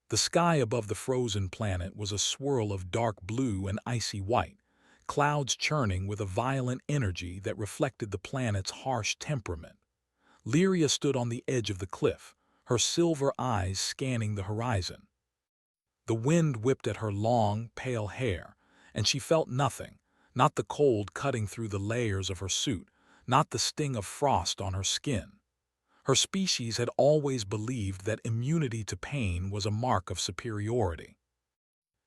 The sky above the frozen planet was a swirl of dark blue and icy white, clouds churning with a violent energy that reflected the planet's harsh temperament. Lyria stood on the edge of the cliff, her silver eyes scanning the horizon. The wind whipped at her long, pale hair, and she felt nothing, not the cold cutting through the layers of her suit, not the sting of frost on her skin. Her species had always believed that immunity to pain was a mark of superiority.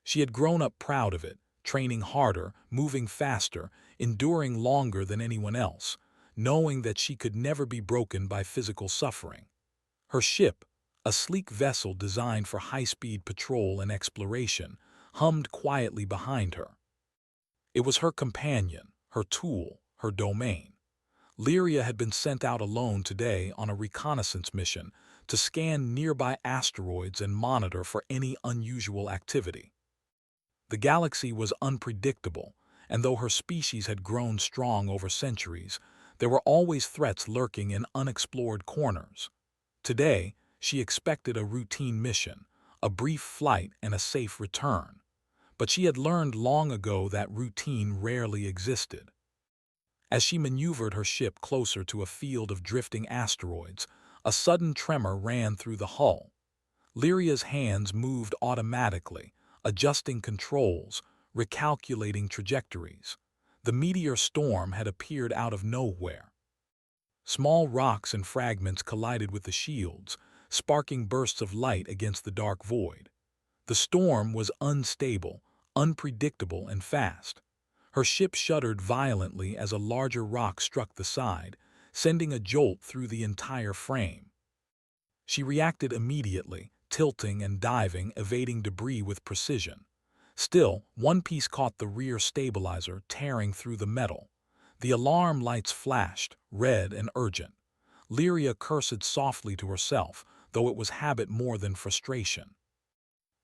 She had grown up proud of it, training harder, moving faster, enduring longer than anyone else, knowing that she could never be broken by physical suffering. Her ship, a sleek vessel designed for high-speed patrol and exploration, hummed quietly behind her. It was her companion, her tool, her domain. Lyria had been sent out alone today on a reconnaissance mission to scan nearby asteroids and monitor for any unusual activity. The galaxy was unpredictable, and though her species had grown strong over centuries, there were always threats lurking in unexplored corners. Today, she expected a routine mission, a brief flight and a safe return. But she had learned long ago that routine rarely existed. As she maneuvered her ship closer to a field of drifting asteroids, a sudden tremor ran through the hull. Lyria's hands moved automatically, adjusting controls, recalculating trajectories. The meteor storm had appeared out of nowhere. Small rocks and fragments collided with the shields, sparking bursts of light against the dark void. The storm was unstable, unpredictable, and fast. Her ship shuddered violently as a larger rock struck the side, sending a jolt through the entire frame. She reacted immediately, tilting and diving, evading debris with precision. Still, one piece caught the rear stabilizer, tearing through the metal. The alarm lights flashed, red and urgent. Lyria cursed softly to herself, though it was habit more than frustration.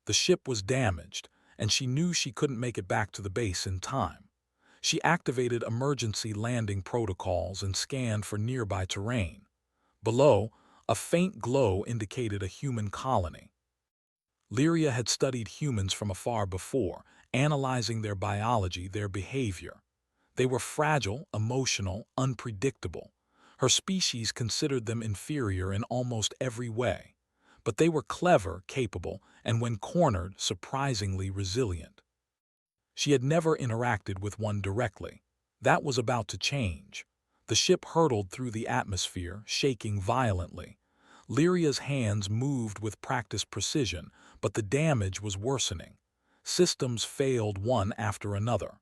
The ship was damaged, and she knew she couldn't make it back to the base in time. She activated emergency landing protocols and scanned for nearby terrain. Below, a faint glow indicated a human colony. Lyria had studied humans from afar before, analyzing their biology, their behavior. They were fragile, emotional, unpredictable. Her species considered them inferior in almost every way. But they were clever, capable, and when cornered, surprisingly resilient. She had never interacted with one directly. That was about to change. The ship hurtled through the atmosphere, shaking violently. Lyria's hands moved with practiced precision, but the damage was worsening. Systems failed one after another.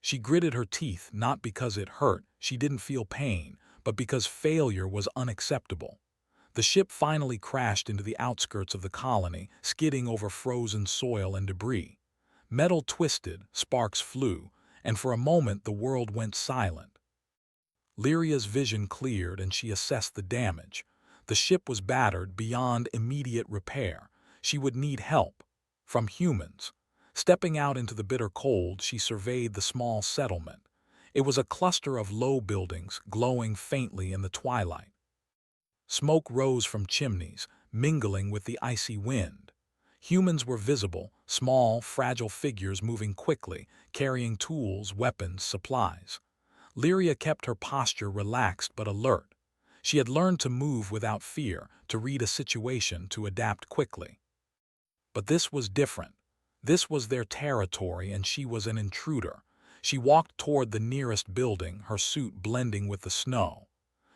She gritted her teeth not because it hurt, she didn't feel pain, but because failure was unacceptable. The ship finally crashed into the outskirts of the colony, skidding over frozen soil and debris. Metal twisted, sparks flew, and for a moment the world went silent. Lyria's vision cleared and she assessed the damage. The ship was battered beyond immediate repair. She would need help. From humans. Stepping out into the bitter cold, she surveyed the small settlement. It was a cluster of low buildings, glowing faintly in the twilight. Smoke rose from chimneys, mingling with the icy wind. Humans were visible, small, fragile figures moving quickly, carrying tools, weapons, supplies. Lyria kept her posture relaxed but alert. She had learned to move without fear, to read a situation, to adapt quickly. But this was different. This was their territory and she was an intruder. She walked toward the nearest building, her suit blending with the snow.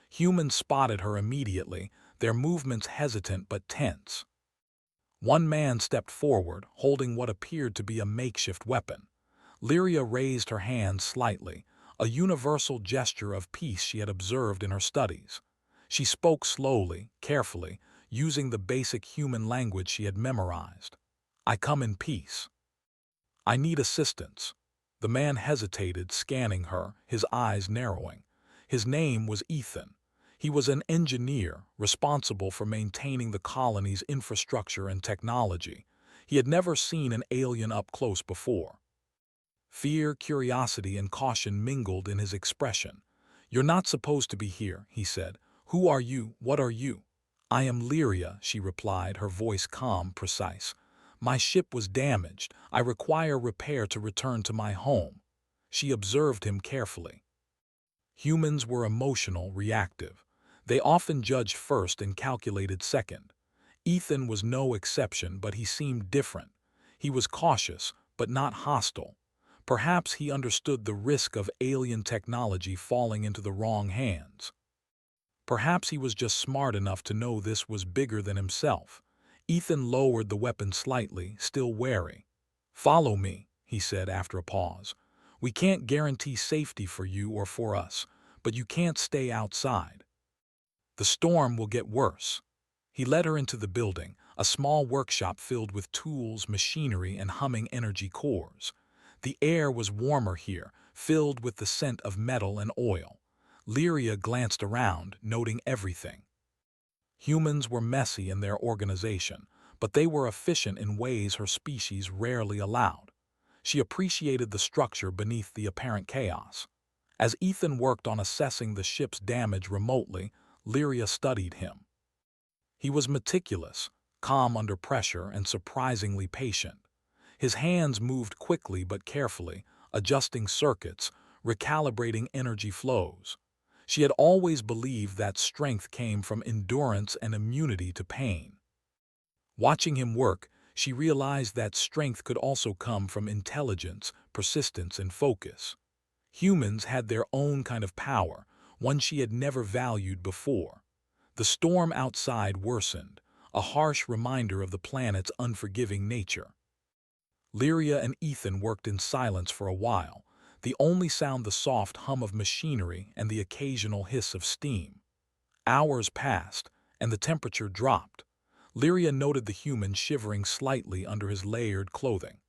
Humans spotted her immediately, their movements hesitant but tense. One man stepped forward, holding what appeared to be a makeshift weapon. Lyria raised her hand slightly, a universal gesture of peace she had observed in her studies. She spoke slowly, carefully, using the basic human language she had memorized. "I come in peace. I need assistance." The man hesitated, scanning her, his eyes narrowing. His name was Ethan. He was an engineer, responsible for maintaining the colony's infrastructure and technology. He had never seen an alien up close before. Fear, curiosity, and caution mingled in his expression. "You're not supposed to be here," he said. "Who are you? What are you?" "I am Lyria," she replied, her voice calm, precise. "My ship was damaged. I require repair to return to my home." She observed him carefully. Humans were emotional, reactive. They often judged first and calculated second. Ethan was no exception, but he seemed different. He was cautious, but not hostile. Perhaps he understood the risk of alien technology falling into the wrong hands. Perhaps he was just smart enough to know this was bigger than himself. Ethan lowered the weapon slightly, still wary. "Follow me," he said after a pause. "We can't guarantee safety for you or for us, but you can't stay outside. The storm will get worse." He led her into the building, a small workshop filled with tools, machinery, and humming energy cores. The air was warmer here, filled with the scent of metal and oil. Lyria glanced around, noting everything. Humans were messy in their organization, but they were efficient in ways her species rarely allowed. She appreciated the structure beneath the apparent chaos. As Ethan worked on assessing the ship's damage remotely, Lyria studied him. He was meticulous, calm under pressure, and surprisingly patient. His hands moved quickly but carefully, adjusting circuits, recalibrating energy flows. She had always believed that strength came from endurance and immunity to pain. Watching him work, she realized that strength could also come from intelligence, persistence, and focus. Humans had their own kind of power, one she had never valued before. The storm outside worsened, a harsh reminder of the planet's unforgiving nature. Lyria and Ethan worked in silence for a while, the only sound the soft hum of machinery and the occasional hiss of steam. Hours passed, and the temperature dropped. Lyria noted the human shivering slightly under his layered clothing.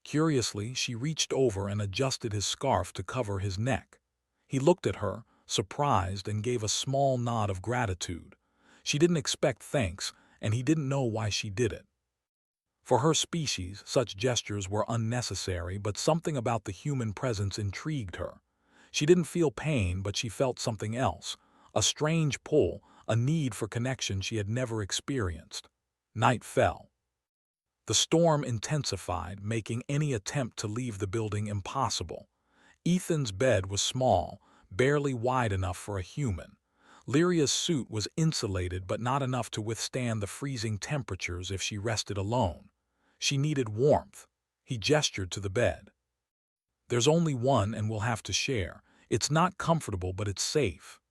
Curiously, she reached over and adjusted his scarf to cover his neck. He looked at her, surprised, and gave a small nod of gratitude. She didn't expect thanks, and he didn't know why she did it. For her species, such gestures were unnecessary, but something about the human presence intrigued her. She didn't feel pain, but she felt something else, a strange pull, a need for connection she had never experienced. Night fell. The storm intensified, making any attempt to leave the building impossible. Ethan's bed was small, barely wide enough for a human. Lyria's suit was insulated but not enough to withstand the freezing temperatures if she rested alone. She needed warmth. He gestured to the bed. "There's only one and we'll have to share. It's not comfortable, but it's safe."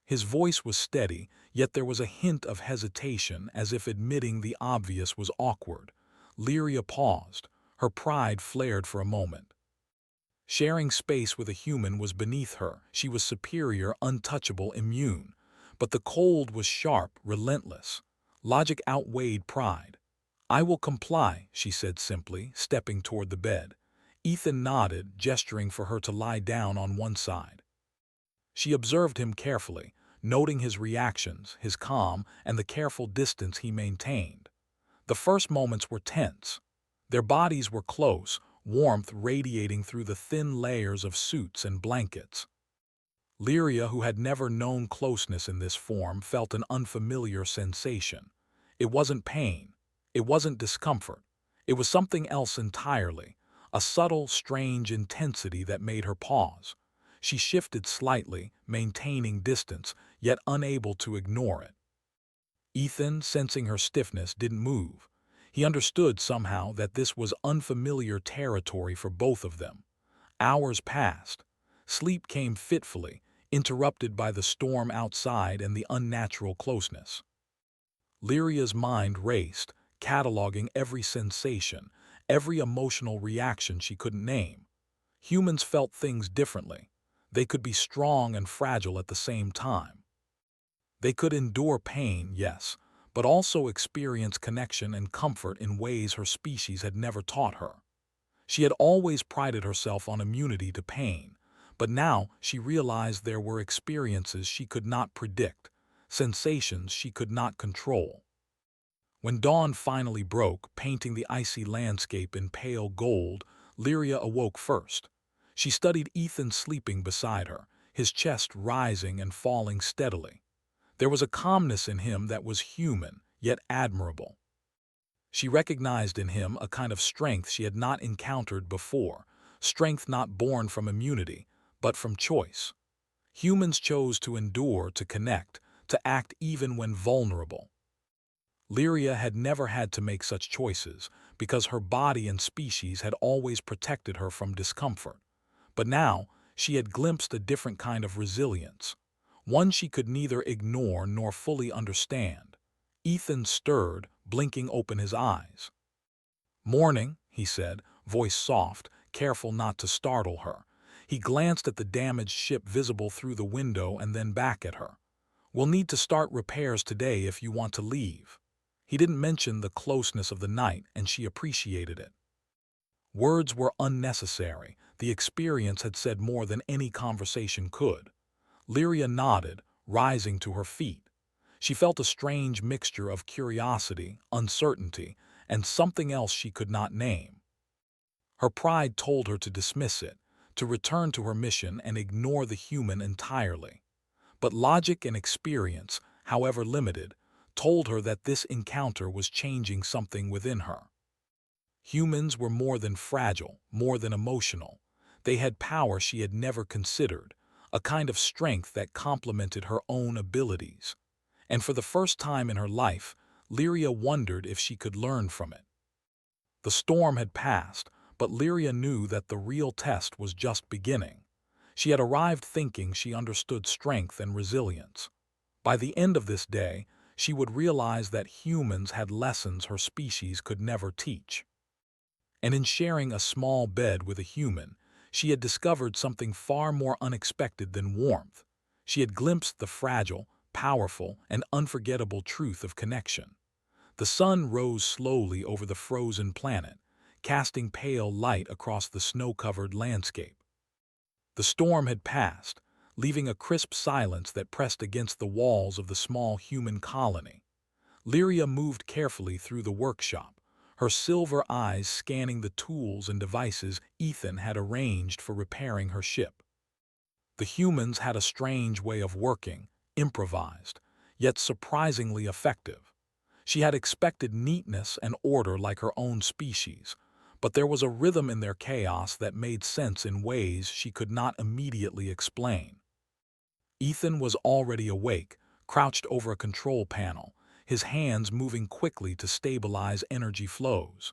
His voice was steady, yet there was a hint of hesitation, as if admitting the obvious was awkward. Lyria paused. Her pride flared for a moment. Sharing space with a human was beneath her. She was superior, untouchable, immune. But the cold was sharp, relentless. Logic outweighed pride. "I will comply," she said simply, stepping toward the bed. Ethan nodded, gesturing for her to lie down on one side. She observed him carefully, noting his reactions, his calm, and the careful distance he maintained. The first moments were tense. Their bodies were close, warmth radiating through the thin layers of suits and blankets. Lyria, who had never known closeness in this form, felt an unfamiliar sensation. It wasn't pain. It wasn't discomfort. It was something else entirely, a subtle, strange intensity that made her pause. She shifted slightly, maintaining distance, yet unable to ignore it. Ethan, sensing her stiffness, didn't move. He understood somehow that this was unfamiliar territory for both of them. Hours passed. Sleep came fitfully, interrupted by the storm outside and the unnatural closeness. Lyria's mind raced, cataloging every sensation, every emotional reaction she couldn't name. Humans felt things differently. They could be strong and fragile at the same time. They could endure pain, yes, but also experience connection and comfort in ways her species had never taught her. She had always prided herself on immunity to pain, but now she realized there were experiences she could not predict, sensations she could not control. When dawn finally broke, painting the icy landscape in pale gold, Lyria awoke first. She studied Ethan sleeping beside her, his chest rising and falling steadily. There was a calmness in him that was human, yet admirable. She recognized in him a kind of strength she had not encountered before, strength not born from immunity, but from choice. Humans chose to endure, to connect, to act even when vulnerable. Lyria had never had to make such choices because her body and species had always protected her from discomfort. But now, she had glimpsed a different kind of resilience, one she could neither ignore nor fully understand. Ethan stirred, blinking open his eyes. "Morning," he said, voice soft, careful not to startle her. He glanced at the damaged ship visible through the window and then back at her. "We'll need to start repairs today if you want to leave." He didn't mention the closeness of the night, and she appreciated it. Words were unnecessary. The experience had said more than any conversation could. Lyria nodded, rising to her feet. She felt a strange mixture of curiosity, uncertainty, and something else she could not name. Her pride told her to dismiss it, to return to her mission and ignore the human entirely. But logic and experience, however limited, told her that this encounter was changing something within her. Humans were more than fragile, more than emotional. They had power she had never considered, a kind of strength that complemented her own abilities. And for the first time in her life, Lyria wondered if she could learn from it. The storm had passed, but Lyria knew that the real test was just beginning. She had arrived thinking she understood strength and resilience. By the end of this day, she would realize that humans had lessons her species could never teach. And in sharing a small bed with a human, she had discovered something far more unexpected than warmth. She had glimpsed the fragile, powerful, and unforgettable truth of connection. The sun rose slowly over the frozen planet, casting pale light across the snow-covered landscape. The storm had passed, leaving a crisp silence that pressed against the walls of the small human colony. Lyria moved carefully through the workshop, her silver eyes scanning the tools and devices Ethan had arranged for repairing her ship. The humans had a strange way of working, improvised, yet surprisingly effective. She had expected neatness and order like her own species, but there was a rhythm in their chaos that made sense in ways she could not immediately explain. Ethan was already awake, crouched over a control panel, his hands moving quickly to stabilize energy flows.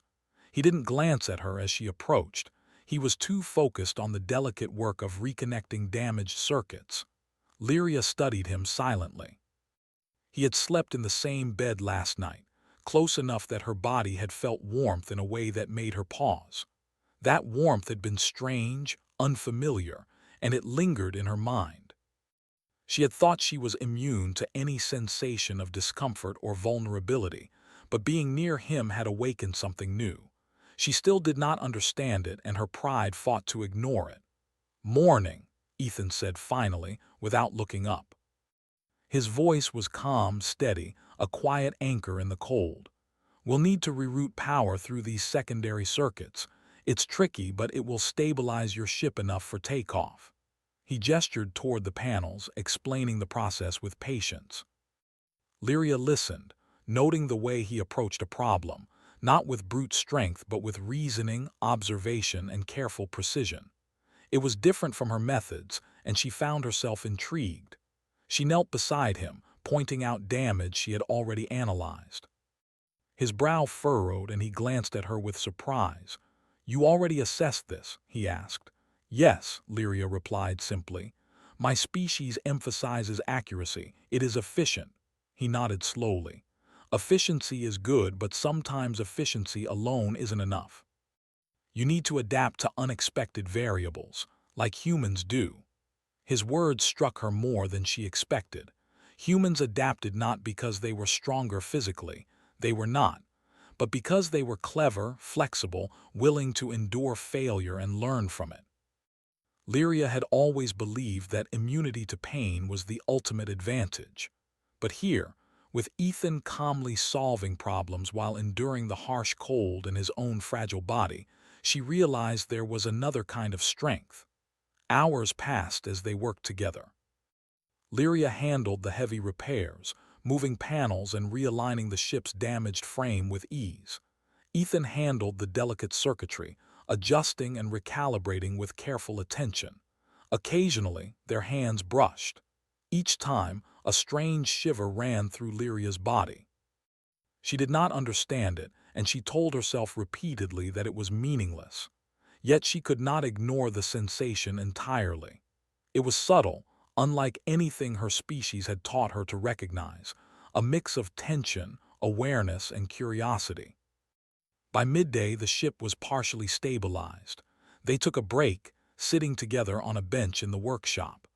He didn't glance at her as she approached. He was too focused on the delicate work of reconnecting damaged circuits. Lyria studied him silently. He had slept in the same bed last night, close enough that her body had felt warmth in a way that made her pause. That warmth had been strange, unfamiliar, and it lingered in her mind. She had thought she was immune to any sensation of discomfort or vulnerability, but being near him had awakened something new. She still did not understand it, and her pride fought to ignore it. "Morning," Ethan said finally, without looking up. His voice was calm, steady, a quiet anchor in the cold. "We'll need to reroute power through these secondary circuits. It's tricky, but it will stabilize your ship enough for takeoff." He gestured toward the panels, explaining the process with patience. Lyria listened, noting the way he approached a problem, not with brute strength but with reasoning, observation, and careful precision. It was different from her methods, and she found herself intrigued. She knelt beside him, pointing out damage she had already analyzed. His brow furrowed and he glanced at her with surprise. "You already assessed this?" he asked. "Yes," Lyria replied simply. "My species emphasizes accuracy. It is efficient." He nodded slowly. "Efficiency is good, but sometimes efficiency alone isn't enough. You need to adapt to unexpected variables, like humans do." His words struck her more than she expected. Humans adapted not because they were stronger physically, they were not, but because they were clever, flexible, willing to endure failure and learn from it. Lyria had always believed that immunity to pain was the ultimate advantage. But here, with Ethan calmly solving problems while enduring the harsh cold in his own fragile body, she realized there was another kind of strength. Hours passed as they worked together. Lyria handled the heavy repairs, moving panels and realigning the ship's damaged frame with ease. Ethan handled the delicate circuitry, adjusting and recalibrating with careful attention. Occasionally, their hands brushed. Each time, a strange shiver ran through Lyria's body. She did not understand it, and she told herself repeatedly that it was meaningless. Yet she could not ignore the sensation entirely. It was subtle, unlike anything her species had taught her to recognize, a mix of tension, awareness, and curiosity. By midday, the ship was partially stabilized. They took a break, sitting together on a bench in the workshop.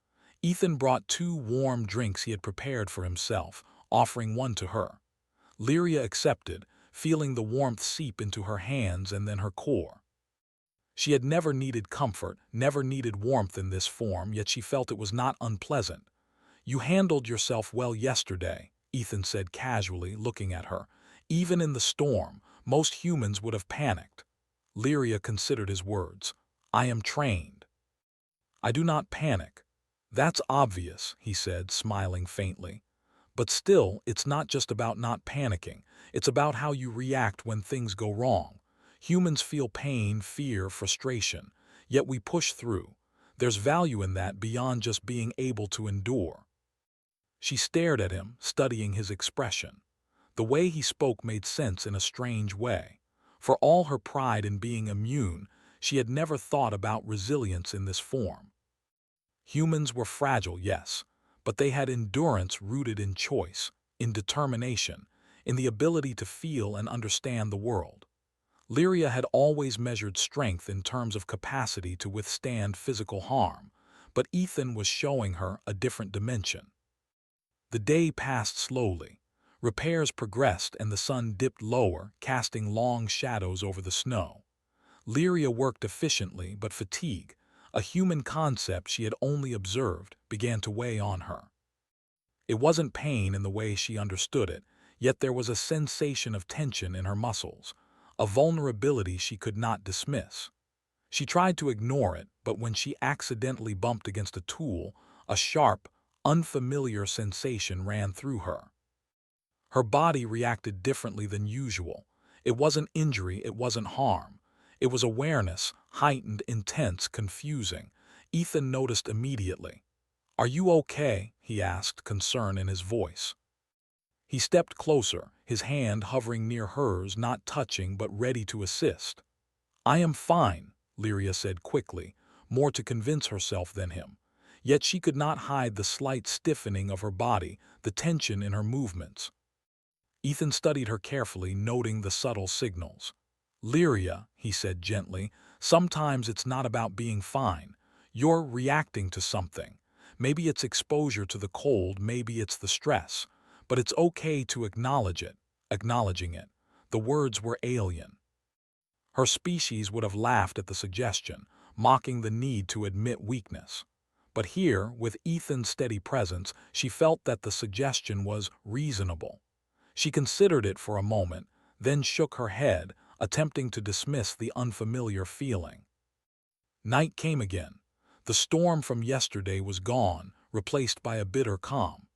Ethan brought 2 warm drinks he had prepared for himself, offering one to her. Lyria accepted, feeling the warmth seep into her hands and then her core. She had never needed comfort, never needed warmth in this form, yet she felt it was not unpleasant. "You handled yourself well yesterday," Ethan said casually, looking at her. "Even in the storm, most humans would have panicked." Lyria considered his words. "I am trained. I do not panic." "That's obvious," he said, smiling faintly. "But still, it's not just about not panicking. It's about how you react when things go wrong. Humans feel pain, fear, frustration, yet we push through. There's value in that beyond just being able to endure." She stared at him, studying his expression. The way he spoke made sense in a strange way. For all her pride in being immune, she had never thought about resilience in this form. Humans were fragile, yes, but they had endurance rooted in choice, in determination, in the ability to feel and understand the world. Lyria had always measured strength in terms of capacity to withstand physical harm, but Ethan was showing her a different dimension. The day passed slowly. Repairs progressed and the sun dipped lower, casting long shadows over the snow. Lyria worked efficiently, but fatigue, a human concept she had only observed, began to weigh on her. It wasn't pain in the way she understood it, yet there was a sensation of tension in her muscles, a vulnerability she could not dismiss. She tried to ignore it, but when she accidentally bumped against a tool, a sharp, unfamiliar sensation ran through her. Her body reacted differently than usual. It wasn't injury, it wasn't harm. It was awareness, heightened, intense, confusing. Ethan noticed immediately. "Are you okay?" he asked, concern in his voice. He stepped closer, his hand hovering near hers, not touching but ready to assist. "I am fine," Lyria said quickly, more to convince herself than him. Yet she could not hide the slight stiffening of her body, the tension in her movements. Ethan studied her carefully, noting the subtle signals. "Lyria," he said gently, "sometimes it's not about being fine. You're reacting to something. Maybe it's exposure to the cold, maybe it's the stress. But it's okay to acknowledge it." Acknowledging it. The words were alien. Her species would have laughed at the suggestion, mocking the need to admit weakness. But here, with Ethan's steady presence, she felt that the suggestion was reasonable. She considered it for a moment, then shook her head, attempting to dismiss the unfamiliar feeling. Night came again. The storm from yesterday was gone, replaced by a bitter calm.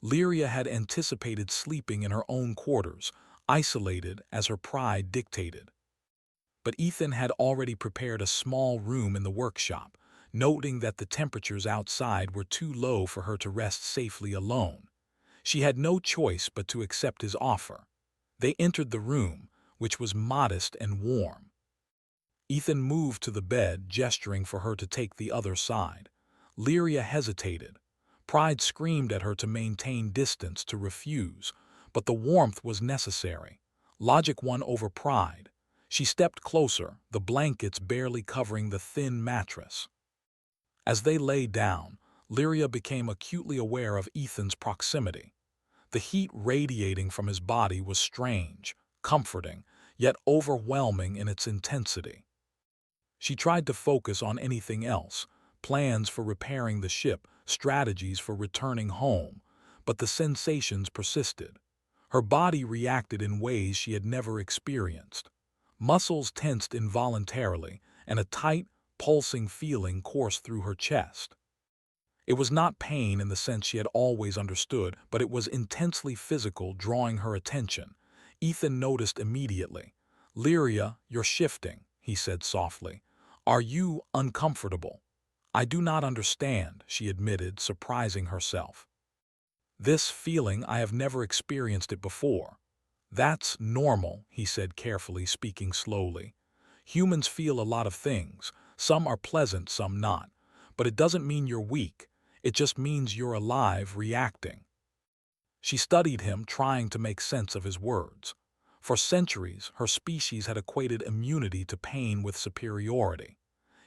Lyria had anticipated sleeping in her own quarters, isolated as her pride dictated. But Ethan had already prepared a small room in the workshop, noting that the temperatures outside were too low for her to rest safely alone. She had no choice but to accept his offer. They entered the room, which was modest and warm. Ethan moved to the bed, gesturing for her to take the other side. Lyria hesitated. Pride screamed at her to maintain distance, to refuse, but the warmth was necessary. Logic won over pride. She stepped closer, the blankets barely covering the thin mattress. As they lay down, Lyria became acutely aware of Ethan's proximity. The heat radiating from his body was strange, comforting, yet overwhelming in its intensity. She tried to focus on anything else, plans for repairing the ship, strategies for returning home, but the sensations persisted. Her body reacted in ways she had never experienced. Muscles tensed involuntarily, and a tight, pulsing feeling coursed through her chest. It was not pain in the sense she had always understood, but it was intensely physical, drawing her attention. Ethan noticed immediately. "Lyria, you're shifting," he said softly. "Are you uncomfortable?" "I do not understand," she admitted, surprising herself. "This feeling, I have never experienced it before." "That's normal," he said carefully, speaking slowly. "Humans feel a lot of things. Some are pleasant, some not. But it doesn't mean you're weak. It just means you're alive, reacting." She studied him, trying to make sense of his words. For centuries, her species had equated immunity to pain with superiority.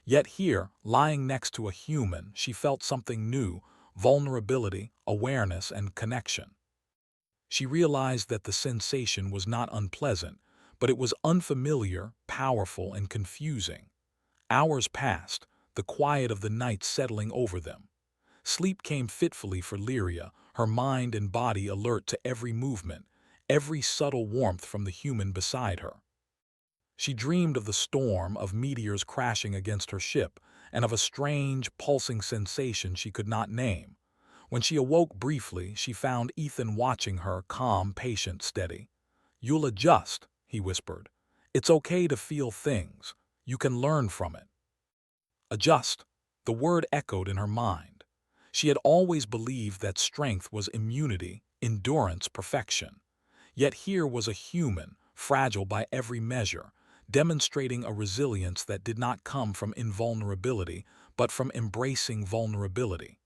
Yet here, lying next to a human, she felt something new: vulnerability, awareness, and connection. She realized that the sensation was not unpleasant, but it was unfamiliar, powerful, and confusing. Hours passed, the quiet of the night settling over them. Sleep came fitfully for Lyria, her mind and body alert to every movement, every subtle warmth from the human beside her. She dreamed of the storm, of meteors crashing against her ship, and of a strange, pulsing sensation she could not name. When she awoke briefly, she found Ethan watching her, calm, patient, steady. "You'll adjust," he whispered. "It's okay to feel things. You can learn from it." Adjust. The word echoed in her mind. She had always believed that strength was immunity, endurance, perfection. Yet here was a human, fragile by every measure, demonstrating a resilience that did not come from invulnerability, but from embracing vulnerability.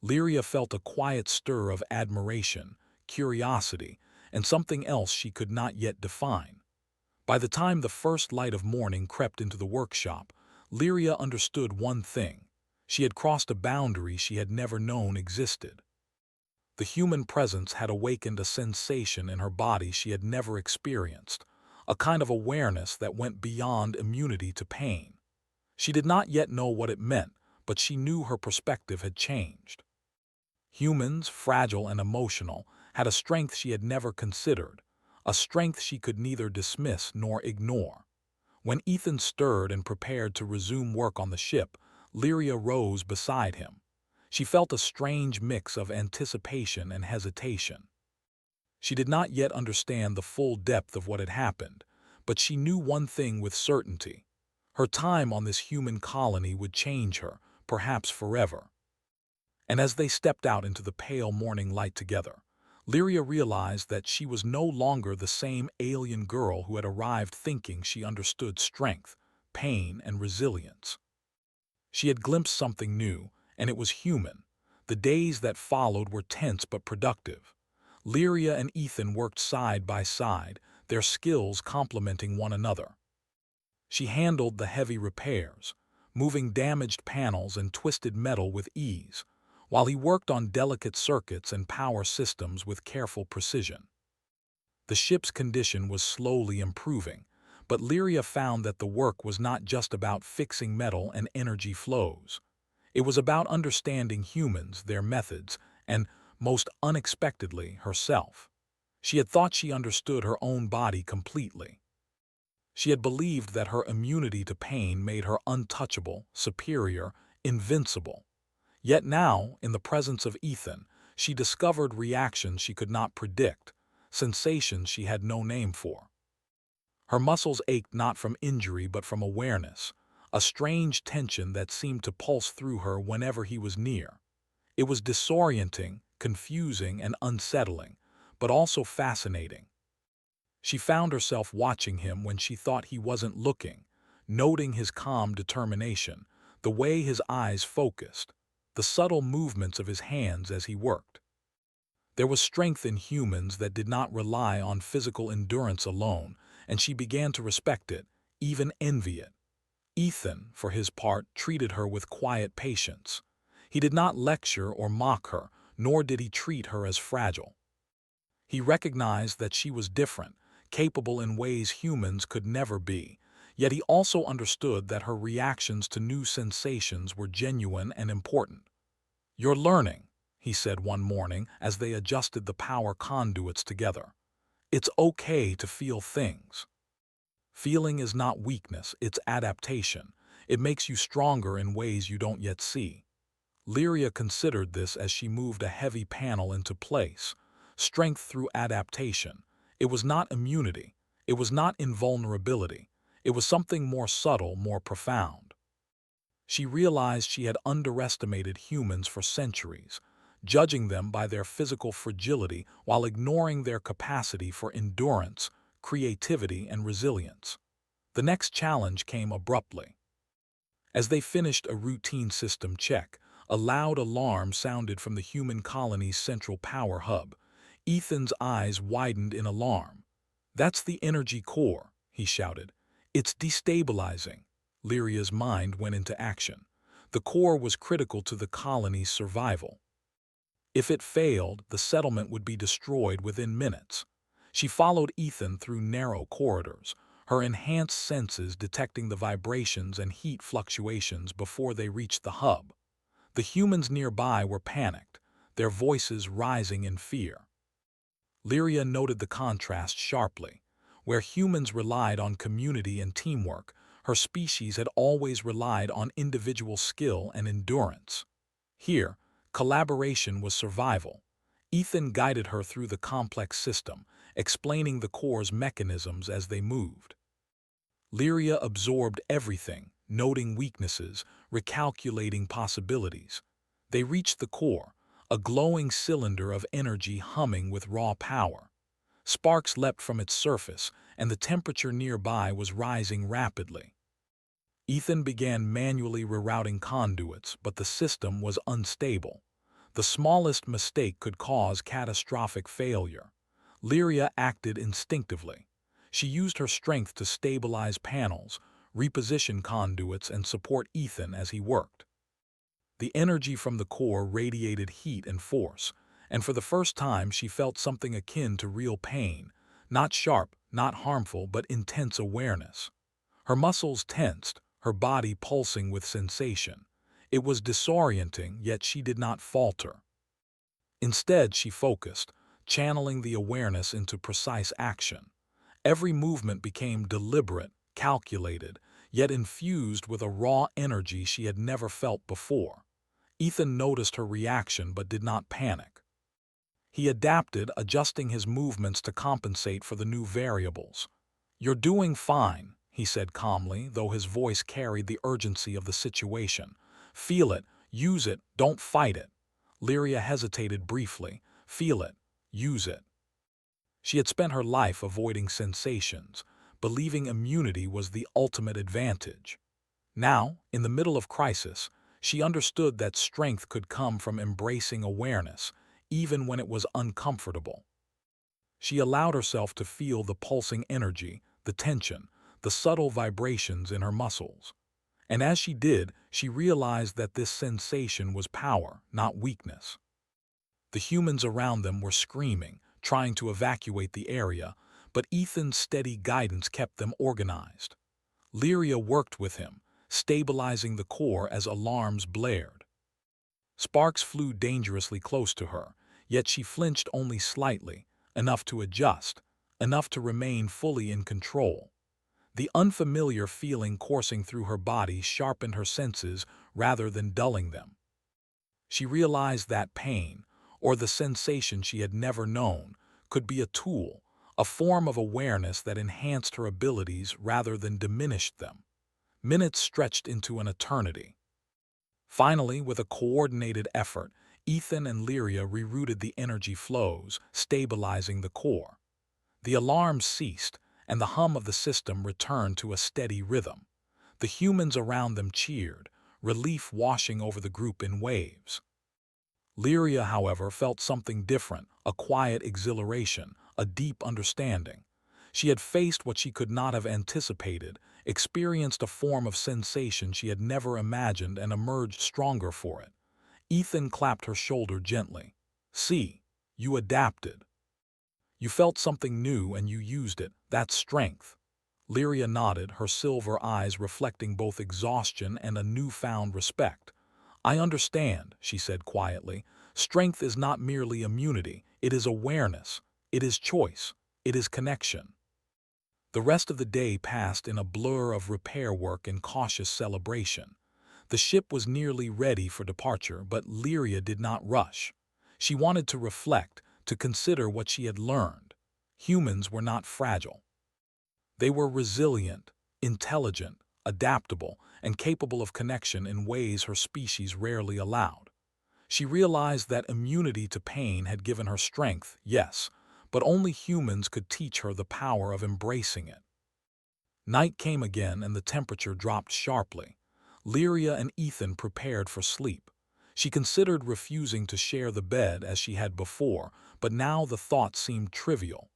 Lyria felt a quiet stir of admiration, curiosity, and something else she could not yet define. By the time the first light of morning crept into the workshop, Lyria understood one thing: she had crossed a boundary she had never known existed. The human presence had awakened a sensation in her body she had never experienced, a kind of awareness that went beyond immunity to pain. She did not yet know what it meant, but she knew her perspective had changed. Humans, fragile and emotional, had a strength she had never considered, a strength she could neither dismiss nor ignore. When Ethan stirred and prepared to resume work on the ship, Lyria rose beside him. She felt a strange mix of anticipation and hesitation. She did not yet understand the full depth of what had happened, but she knew one thing with certainty: her time on this human colony would change her, perhaps forever. And as they stepped out into the pale morning light together, Lyria realized that she was no longer the same alien girl who had arrived thinking she understood strength, pain, and resilience. She had glimpsed something new, and it was human. The days that followed were tense but productive. Lyria and Ethan worked side by side, their skills complementing one another. She handled the heavy repairs, moving damaged panels and twisted metal with ease, while he worked on delicate circuits and power systems with careful precision. The ship's condition was slowly improving, but Lyria found that the work was not just about fixing metal and energy flows. It was about understanding humans, their methods, and, most unexpectedly, herself. She had thought she understood her own body completely. She had believed that her immunity to pain made her untouchable, superior, invincible. Yet now, in the presence of Ethan, she discovered reactions she could not predict, sensations she had no name for. Her muscles ached not from injury but from awareness, a strange tension that seemed to pulse through her whenever he was near. It was disorienting, confusing, and unsettling, but also fascinating. She found herself watching him when she thought he wasn't looking, noting his calm determination, the way his eyes focused, the subtle movements of his hands as he worked. There was strength in humans that did not rely on physical endurance alone, and she began to respect it, even envy it. Ethan, for his part, treated her with quiet patience. He did not lecture or mock her, nor did he treat her as fragile. He recognized that she was different, capable in ways humans could never be, yet he also understood that her reactions to new sensations were genuine and important. "You're learning," he said one morning as they adjusted the power conduits together. "It's okay to feel things. Feeling is not weakness, it's adaptation. It makes you stronger in ways you don't yet see." Lyria considered this as she moved a heavy panel into place. Strength through adaptation. It was not immunity. It was not invulnerability. It was something more subtle, more profound. She realized she had underestimated humans for centuries, judging them by their physical fragility while ignoring their capacity for endurance, creativity, and resilience. The next challenge came abruptly. As they finished a routine system check, a loud alarm sounded from the human colony's central power hub. Ethan's eyes widened in alarm. "That's the energy core," he shouted. "It's destabilizing." Lyria's mind went into action. The core was critical to the colony's survival. If it failed, the settlement would be destroyed within minutes. She followed Ethan through narrow corridors, her enhanced senses detecting the vibrations and heat fluctuations before they reached the hub. The humans nearby were panicked, their voices rising in fear. Lyria noted the contrast sharply. Where humans relied on community and teamwork, her species had always relied on individual skill and endurance. Here, collaboration was survival. Ethan guided her through the complex system, explaining the core's mechanisms as they moved. Lyria absorbed everything, noting weaknesses, recalculating possibilities. They reached the core, a glowing cylinder of energy humming with raw power. Sparks leapt from its surface, and the temperature nearby was rising rapidly. Ethan began manually rerouting conduits, but the system was unstable. The smallest mistake could cause catastrophic failure. Lyria acted instinctively. She used her strength to stabilize panels, reposition conduits, and support Ethan as he worked. The energy from the core radiated heat and force, and for the first time she felt something akin to real pain, not sharp, not harmful, but intense awareness. Her muscles tensed, her body pulsing with sensation. It was disorienting, yet she did not falter. Instead, she focused, channeling the awareness into precise action. Every movement became deliberate, calculated, yet infused with a raw energy she had never felt before. Ethan noticed her reaction but did not panic. He adapted, adjusting his movements to compensate for the new variables. "You're doing fine," he said calmly, though his voice carried the urgency of the situation. "Feel it, use it, don't fight it." Lyria hesitated briefly. "Feel it, use it." She had spent her life avoiding sensations, believing immunity was the ultimate advantage. Now, in the middle of crisis, she understood that strength could come from embracing awareness, even when it was uncomfortable. She allowed herself to feel the pulsing energy, the tension, the subtle vibrations in her muscles. And as she did, she realized that this sensation was power, not weakness. The humans around them were screaming, trying to evacuate the area, but Ethan's steady guidance kept them organized. Lyria worked with him, stabilizing the core as alarms blared. Sparks flew dangerously close to her, yet she flinched only slightly, enough to adjust, enough to remain fully in control. The unfamiliar feeling coursing through her body sharpened her senses rather than dulling them. She realized that pain, or the sensation she had never known, could be a tool, a form of awareness that enhanced her abilities rather than diminished them. Minutes stretched into an eternity. Finally, with a coordinated effort, Ethan and Lyria rerouted the energy flows, stabilizing the core. The alarms ceased, and the hum of the system returned to a steady rhythm. The humans around them cheered, relief washing over the group in waves. Lyria, however, felt something different, a quiet exhilaration, a deep understanding. She had faced what she could not have anticipated, experienced a form of sensation she had never imagined, and emerged stronger for it. Ethan clapped her shoulder gently. "See, you adapted. You felt something new and you used it. That's strength." Lyria nodded, her silver eyes reflecting both exhaustion and a newfound respect. "I understand," she said quietly. "Strength is not merely immunity. It is awareness. It is choice. It is connection." The rest of the day passed in a blur of repair work and cautious celebration. The ship was nearly ready for departure, but Lyria did not rush. She wanted to reflect, to consider what she had learned. Humans were not fragile. They were resilient, intelligent, adaptable, and capable of connection in ways her species rarely allowed. She realized that immunity to pain had given her strength, yes, but only humans could teach her the power of embracing it. Night came again and the temperature dropped sharply. Lyria and Ethan prepared for sleep. She considered refusing to share the bed as she had before, but now the thought seemed trivial.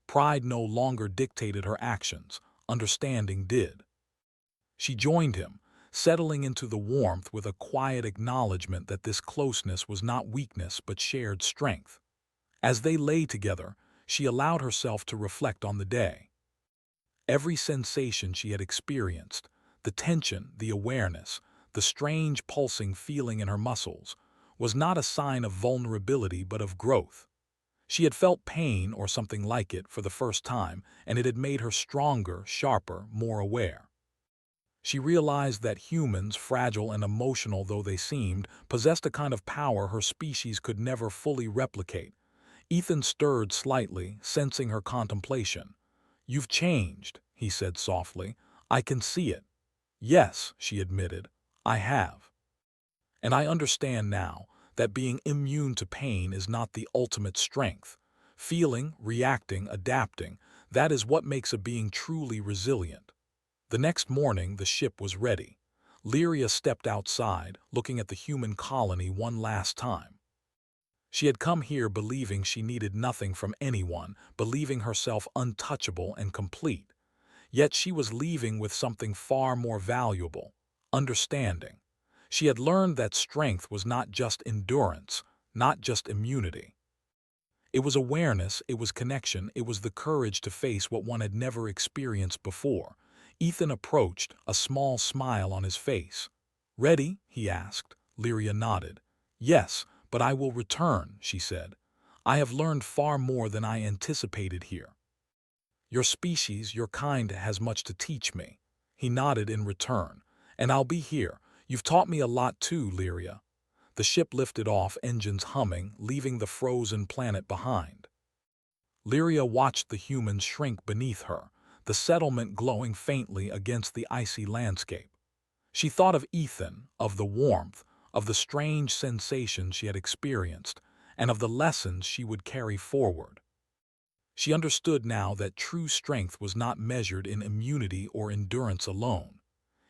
Pride no longer dictated her actions, understanding did. She joined him, settling into the warmth with a quiet acknowledgement that this closeness was not weakness but shared strength. As they lay together, she allowed herself to reflect on the day. Every sensation she had experienced, the tension, the awareness, the strange pulsing feeling in her muscles, was not a sign of vulnerability but of growth. She had felt pain or something like it for the first time, and it had made her stronger, sharper, more aware. She realized that humans, fragile and emotional though they seemed, possessed a kind of power her species could never fully replicate. Ethan stirred slightly, sensing her contemplation. "You've changed," he said softly. "I can see it." "Yes," she admitted, "I have. And I understand now that being immune to pain is not the ultimate strength. Feeling, reacting, adapting, that is what makes a being truly resilient." The next morning, the ship was ready. Lyria stepped outside, looking at the human colony one last time. She had come here believing she needed nothing from anyone, believing herself untouchable and complete. Yet she was leaving with something far more valuable: understanding. She had learned that strength was not just endurance, not just immunity. It was awareness, it was connection, it was the courage to face what one had never experienced before. Ethan approached, a small smile on his face. "Ready?" he asked. Lyria nodded. "Yes, but I will return," she said. "I have learned far more than I anticipated here. Your species, your kind, has much to teach me." He nodded in return. "And I'll be here. You've taught me a lot too, Lyria." The ship lifted off, engines humming, leaving the frozen planet behind. Lyria watched the humans shrink beneath her, the settlement glowing faintly against the icy landscape. She thought of Ethan, of the warmth, of the strange sensations she had experienced, and of the lessons she would carry forward. She understood now that true strength was not measured in immunity or endurance alone.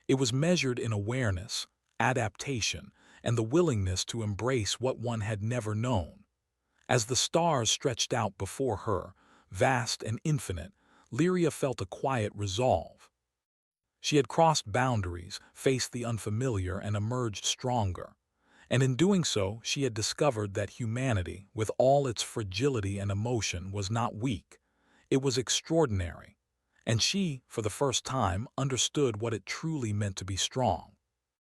It was measured in awareness, adaptation, and the willingness to embrace what one had never known. As the stars stretched out before her, vast and infinite, Lyria felt a quiet resolve. She had crossed boundaries, faced the unfamiliar, and emerged stronger. And in doing so, she had discovered that humanity, with all its fragility and emotion, was not weak. It was extraordinary. And she, for the first time, understood what it truly meant to be strong.